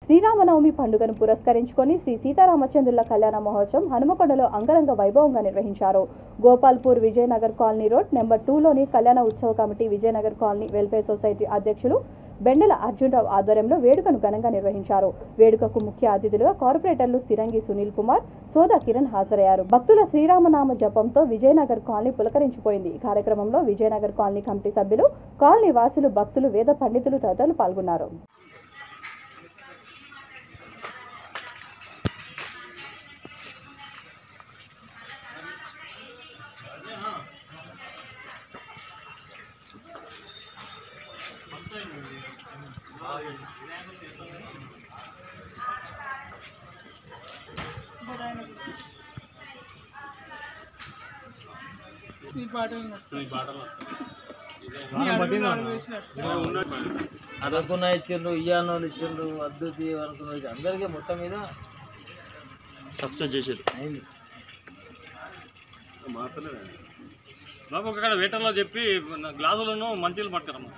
శ్రీరామనవమి పండుగను పురస్కరించుకొని శ్రీ సీతారామచంద్రుల కళ్యాణ మహోత్సవం హనుమకొండలో అంగరంగ వైభవంగా నిర్వహించారు. Gopalpur Vijayanagar colony road number 2లోని కళ్యాణ ఉత్సవ committee Vijayanagar colony welfare society అధ్యక్షులు బెండల అర్జునరావు ఆధ్వర్యంలో వేడుకను ఘనంగా నిర్వహించారు. వేడుకకు ముఖ్య అతిథులుగా కార్పొరేటర్లు సిరంగి సునీల్ కుమార్, సోదా కిరణ్ హాజరయ్యారు. భక్తుల శ్రీరామనామ జపంతో విజయనగర్ కాలనీ పులకరించిపోయింది. ఈ కార్యక్రమంలో విజయనగర్ కాలనీ కమిటీ సభ్యులు, కాలనీ వాసులు, భక్తులు, వేద పండితులు తదితరులు పాల్గొన్నారు. అదొకన ఇచ్చిండ్రు, ఇయ్యానో ఇచ్చిండ్రు, అద్దుతి అనుకున్న అందరికీ మొత్తం మీద సక్సెస్ చేసేది అయింది. బాబు ఒక వేటర్లో చెప్పి గ్లాసులను మంచిలు పట్టుకురమ్మా.